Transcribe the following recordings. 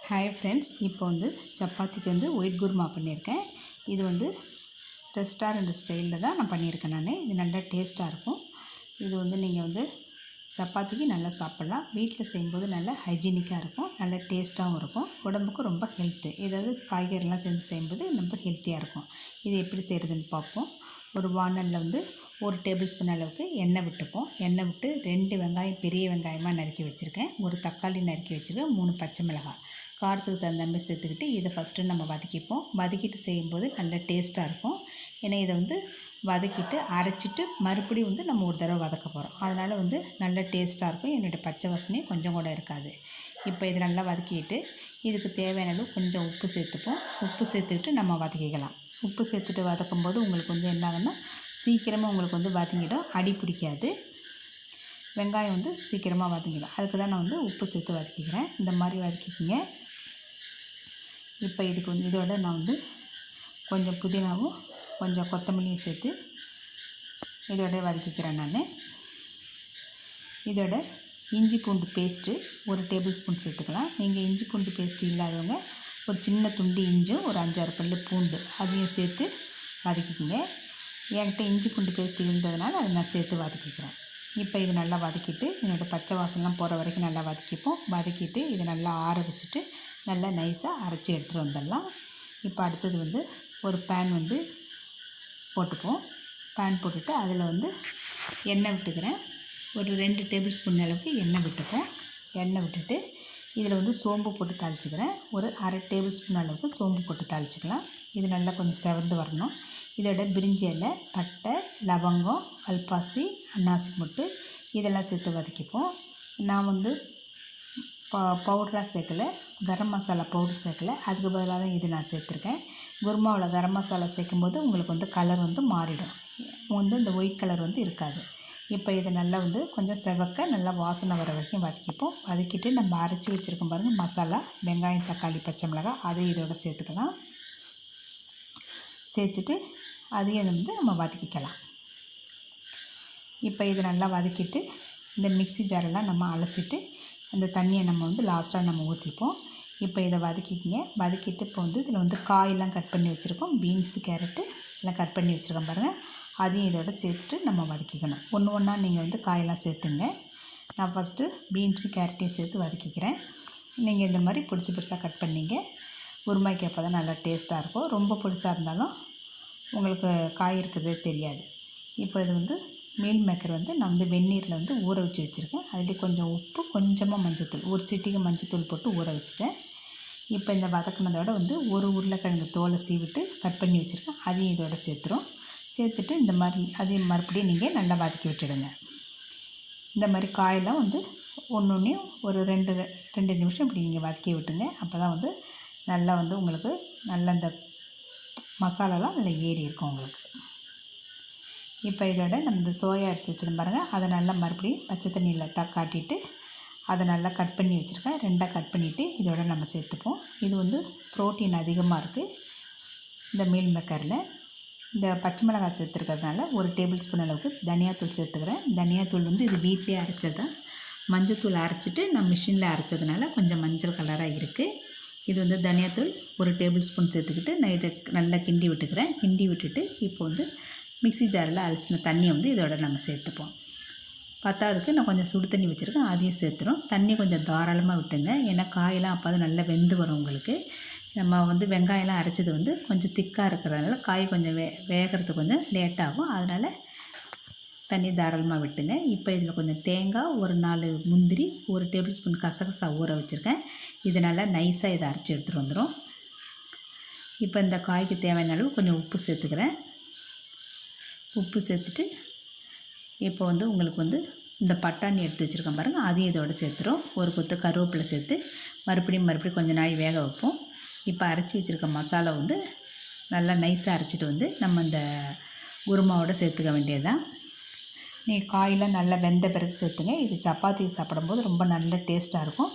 Hi friends, இப்போ சப்பாத்திக்கு white kurma பண்ணியிருக்கேன். இது ரெஸ்டாரண்ட் ஸ்டைலில் தான் நான் பண்ணியிருக்கேன். இது நல்லா டேஸ்ட்டாக இருக்கும். இது நீங்கள் சப்பாத்திக்கு நல்லா சாப்பிட்லாம். வீட்டில் செய்யும்போது நல்லா ஹைஜீனிக்காக இருக்கும், நல்லா டேஸ்ட்டாகவும் இருக்கும். உடம்புக்கு ரொம்ப ஹெல்த்து. ஏதாவது காய்கறிலாம் சேர்ந்து செய்யும்போது ரொம்ப ஹெல்த்தியாக இருக்கும். இது எப்படி செய்கிறதுன்னு பார்ப்போம். ஒரு வானலில் 1 டேபிள் ஸ்பூன் அளவுக்கு எண்ணெய் விட்டுப்போம். எண்ணெய் விட்டு 2 வெங்காயம் பெரிய வெங்காயமாக நறுக்கி வச்சுருக்கேன், ஒரு தக்காளி நறுக்கி வச்சுருக்கேன், 3 பச்சை மிளகாய் காரத்துக்கு தகுந்த மாதிரி சேர்த்துக்கிட்டு இதை ஃபஸ்ட்டு நம்ம வதக்கிப்போம். வதக்கிட்டு செய்யும்போது நல்ல டேஸ்ட்டாக இருக்கும். ஏன்னா இதை வதக்கிட்டு அரைச்சிட்டு மறுபடியும் நம்ம ஒரு தடவை வதக்க போகிறோம். அதனால் நல்ல டேஸ்ட்டாக இருக்கும். என்னுடைய பச்சை வாசனையும் கொஞ்சம் கூட இருக்காது. இப்போ இதை நல்லா வதக்கிட்டு இதுக்கு தேவையான அளவு கொஞ்சம் உப்பு சேர்த்துப்போம். உப்பு சேர்த்துக்கிட்டு நம்ம வதக்கிக்கலாம். உப்பு சேர்த்துட்டு வதக்கும்போது உங்களுக்கு என்ன ஆகுன்னா சீக்கிரமாக உங்களுக்கு வதங்கிடும், அடி பிடிக்காது. வெங்காயம் சீக்கிரமாக வதங்கிடும். அதுக்கு தான் நான் உப்பு சேர்த்து வதக்கிக்கிறேன். இந்த மாதிரி வதக்கிக்கிங்க. இப்போ இதுக்கு இதோட நான் கொஞ்சம் புதினாவும் கொஞ்சம் கொத்தமல்லியும் சேர்த்து இதோட வதக்கிக்கிறேன். நான் இதோட இஞ்சி பூண்டு பேஸ்ட்டு 1 டேபிள் ஸ்பூன் சேர்த்துக்கலாம். நீங்கள் இஞ்சி பூண்டு பேஸ்ட்டு இல்லாதவங்க ஒரு சின்ன துண்டு இஞ்சும் ஒரு 5-6 பல்லு பூண்டு அதையும் சேர்த்து வதக்கிக்கோங்க. என்கிட்ட இஞ்சி பூண்டு பேஸ்ட்டு இருந்ததுனால அதை நான் சேர்த்து வதக்கிக்கிறேன். இப்போ இது நல்லா வதக்கிட்டு என்னோடய பச்சை வாசனைலாம் போகிற வரைக்கும் நல்லா வதக்கிப்போம். வதக்கிட்டு இதை நல்லா ஆற வச்சுட்டு நல்லா நைஸாக அரைச்சி எடுத்துகிட்டு வந்துடலாம். இப்போ அடுத்தது ஒரு பேன் போட்டுப்போம். பேன் போட்டுட்டு அதில் எண்ணெய் விட்டுக்கிறேன். ஒரு 2 டேபிள் ஸ்பூன் அளவுக்கு எண்ணெய் விட்டுப்போம். எண்ணெய் விட்டுட்டு இதில் சோம்பு போட்டு தாளிச்சிக்கிறேன். ஒரு அரை டேபிள் ஸ்பூன் அளவுக்கு சோம்பு போட்டு தாளிச்சிக்கலாம். இது நல்லா கொஞ்சம் செவந்து வரணும். இதோட பிரிஞ்சி இலை, பட்டை, லவங்கம், கல்பாசி, அன்னாசி மொட்டு இதெல்லாம் சேர்த்து வதக்கிப்போம். நான் பவுடராக சேர்க்கலை, கரம் மசாலா பவுடர் சேர்க்கலை. அதுக்கு பதிலாக தான் இது நான் சேர்த்துருக்கேன். குருமாவில் கரம் மசாலா சேர்க்கும்போது உங்களுக்கு கலர் மாறிடும். இந்த ஒயிட் கலர் இருக்காது. இப்போ இதை நல்லா கொஞ்சம் செவக்க நல்லா வாசனை வர வரைக்கும் வதக்கிப்போம். வதக்கிட்டு நம்ம அரைச்சி வச்சுருக்கோம் பாருங்கள் மசாலா, வெங்காயம், தக்காளி, பச்சை மிளகாய் அதை இதோட சேர்த்துக்கலாம். சேர்த்துட்டு அதையும் நம்ம வதக்கிக்கலாம். இப்போ இதை நல்லா வதக்கிட்டு இந்த மிக்ஸி ஜாரெல்லாம் நம்ம அலசிட்டு அந்த தண்ணியை நம்ம லாஸ்ட்டாக நம்ம ஊற்றிப்போம். இப்போ இதை வதக்கிக்கிங்க. வதக்கிட்டு இப்போ இதில் காயெல்லாம் கட் பண்ணி வச்சுருக்கோம். பீன்ஸு, கேரட்டு எல்லாம் கட் பண்ணி வச்சுருக்கோம் பாருங்கள். அதையும் இதோட சேர்த்துட்டு நம்ம வதக்கிக்கணும். ஒன்று ஒன்றா நீங்கள் காயெல்லாம் சேர்த்துங்க. நான் ஃபஸ்ட்டு பீன்ஸு, கேரட்டையும் சேர்த்து வதக்கிக்கிறேன். நீங்கள் இந்த மாதிரி பொடிசாக கட் பண்ணிங்க. குருமாய்க்கு அப்போ தான் நல்லா டேஸ்ட்டாக இருக்கும். ரொம்ப பொடிசாக இருந்தாலும் உங்களுக்கு காய் இருக்கிறதே தெரியாது. இப்போ இது மீல் மேக்கர் நான் வெந்நீரில் ஊற வச்சு வச்சுருக்கேன். அதில் கொஞ்சம் உப்பு, கொஞ்சமாக மஞ்சத்தூள், ஒரு சிட்டிகை மஞ்சத்தூள் போட்டு ஊற வச்சுட்டேன். இப்போ இந்த வதக்கினதோட ஒரு உருளைக்கிழங்கு தோலை சீவிட்டு கட் பண்ணி வச்சுருக்கேன். அதையும் இதோட சேர்த்துட்டு இந்த மாதிரி அதையும் மறுபடியும் நீங்கள் நல்லா வதக்கி விட்டுடுங்க. இந்த மாதிரி காயெல்லாம் ஒன்றையும் ஒரு 2 நிமிஷம் இப்படி நீங்கள் வதக்கி விட்டுங்க. அப்போ தான் நல்லா உங்களுக்கு நல்லா இந்த மசாலாலாம் அதில் ஏறி இருக்கும் உங்களுக்கு. இப்போ இதோட நம்ம இந்த சோயா எடுத்து வச்சுருந்தோம் பாருங்கள், அதை நல்லா மறுபடியும் பச்சை தண்ணியில் காட்டிட்டு அதை நல்லா கட் பண்ணி வச்சுருக்கேன். 2ஆக கட் பண்ணிவிட்டு இதோட நம்ம சேர்த்துப்போம். இது ப்ரோட்டீன் அதிகமாக இருக்குது இந்த மீல் மேக்கரில். இந்த பச்சை மிளகாய் சேர்த்துருக்கிறதுனால 1 டேபிள் ஸ்பூன் அளவுக்கு தனியாத்தூள் சேர்த்துக்கிறேன். தனியாத்தூள் இது வீட்டிலே அரைச்சது தான். மஞ்சத்தூள் அரைச்சிட்டு நான் மிஷினில் அரைச்சதுனால கொஞ்சம் மஞ்சள் கலராக இருக்குது. இது தனியாத்தூள் 1 டேபிள் ஸ்பூன் சேர்த்துக்கிட்டு நான் இதை நல்லா கிண்டி விட்டுக்கிறேன். கிண்டி விட்டுட்டு இப்போ மிக்ஸி ஜாரில் அலசின தண்ணியை இதோட நம்ம சேர்த்துப்போம். பத்தாவதுக்கு நான் கொஞ்சம் சுடு தண்ணி வச்சுருக்கேன், அதையும் சேர்த்துறோம். தண்ணி கொஞ்சம் தாராளமாக விட்டுங்க. ஏன்னா காயெல்லாம் அப்போ தான் நல்லா வெந்து வரும் உங்களுக்கு. நம்ம வெங்காயம்லாம் அரைச்சது கொஞ்சம் திக்காக இருக்கிறதுனால காய் கொஞ்சம் வேகிறதுக்கு கொஞ்சம் லேட்டாகும். அதனால் தண்ணி தாராளமாக விட்டுங்க. இப்போ இதில் கொஞ்சம் தேங்காய், ஒரு 4 முந்திரி, 1 டேபிள் ஸ்பூன் கசகசா ஊற வச்சுருக்கேன். இது நல்லா நைஸாக இதை அரைச்சி எடுத்துகிட்டு வந்துடும். இப்போ இந்த காய்க்கு தேவையான அளவு கொஞ்சம் உப்பு சேர்த்துக்கிறேன். உப்பு சேர்த்துட்டு இப்போ உங்களுக்கு இந்த பட்டாணி எடுத்து வச்சுருக்கேன் பாருங்கள், அதையும் இதோட சேர்த்துறோம். ஒரு கொத்து கருவேப்பிலை சேர்த்து மறுபடியும் கொஞ்சம் நாள் வேக வைப்போம். இப்போ அரைச்சி வச்சுருக்க மசாலா நல்லா நைஸாக அரைச்சிட்டு நம்ம இந்த குருமாவோட சேர்த்துக்க வேண்டியது தான். நீங்கள் காயெல்லாம் நல்லா வெந்த பிறகு சேர்த்துங்க. இது சப்பாத்தி சாப்பிடும்போது ரொம்ப நல்ல டேஸ்ட்டாக இருக்கும்.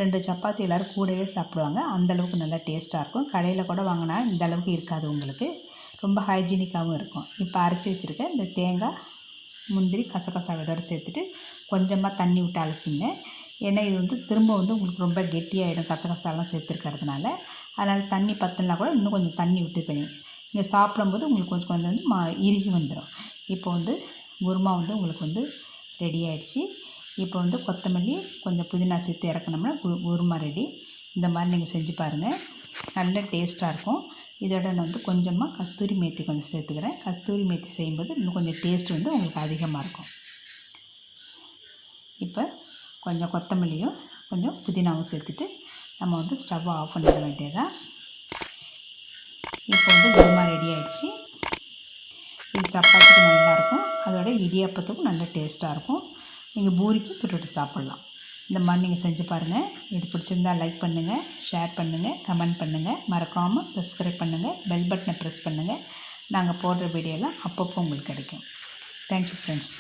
2 சப்பாத்தி எல்லோரும் கூடவே சாப்பிடுவாங்க. அந்தளவுக்கு நல்லா டேஸ்ட்டாக இருக்கும். கடையில் கூட வாங்கினா இந்த அளவுக்கு இருக்காது உங்களுக்கு. ரொம்ப ஹைஜீனிக்காகவும் இருக்கும். இப்போ அரைச்சி வச்சுருக்கேன் இந்த தேங்காய், முந்திரி, கசகசா இதோட சேர்த்துட்டு கொஞ்சமாக தண்ணி விட்டு அலசிங்க. ஏன்னா இது வந்து திரும்ப வந்து உங்களுக்கு ரொம்ப கெட்டியாகிடும் கசகசாலாம் சேர்த்துருக்கிறதுனால. அதனால் தண்ணி பத்தலைனா கூட இன்னும் கொஞ்சம் தண்ணி விட்டு நீங்கள் சாப்பிடும்போது உங்களுக்கு கொஞ்சம் கொஞ்சம் வந்து இறுகி வந்துடும். இப்போ வந்து குருமா வந்து உங்களுக்கு வந்து ரெடி ஆகிடுச்சி. இப்போ வந்து கொத்தமல்லி கொஞ்சம் புதினா சேர்த்து இறக்குனோம்னா குருமா ரெடி. இந்த மாதிரி நீங்கள் செஞ்சு பாருங்கள், நல்ல டேஸ்ட்டாக இருக்கும். இதோட நான் வந்து கொஞ்சமாக கஸ்தூரி மேத்தி கொஞ்சம் சேர்த்துக்கிறேன். கஸ்தூரி மேத்தி செய்யும்போது இன்னும் கொஞ்சம் டேஸ்ட் வந்து உங்களுக்கு அதிகமாக இருக்கும். இப்போ கொஞ்சம் கொத்தமல்லியும் கொஞ்சம் புதினாவும் சேர்த்துட்டு நம்ம வந்து ஸ்டவ்வை ஆஃப் பண்ணிட வேண்டியதான். இப்போ வந்து குருமா ரெடி ஆகிடுச்சி. இது சப்பாத்திக்கு நல்லாயிருக்கும், அதோட இடியாப்பத்துக்கும் நல்ல டேஸ்ட்டாக இருக்கும். நீங்கள் பூரிக்கு தொட்டுட்டு சாப்பிட்லாம். இந்த மாதிரி நீங்கள் செஞ்சு பாருங்கள். இது பிடிச்சிருந்தால் லைக் பண்ணுங்கள், ஷேர் பண்ணுங்கள், கமெண்ட் பண்ணுங்கள். மறக்காமல் சப்ஸ்கிரைப் பண்ணுங்கள், பெல் பட்டனை ப்ரெஸ் பண்ணுங்கள். நாங்கள் போடுற வீடியோலாம் அப்பப்போ உங்களுக்கு கிடைக்கும். Thank you friends.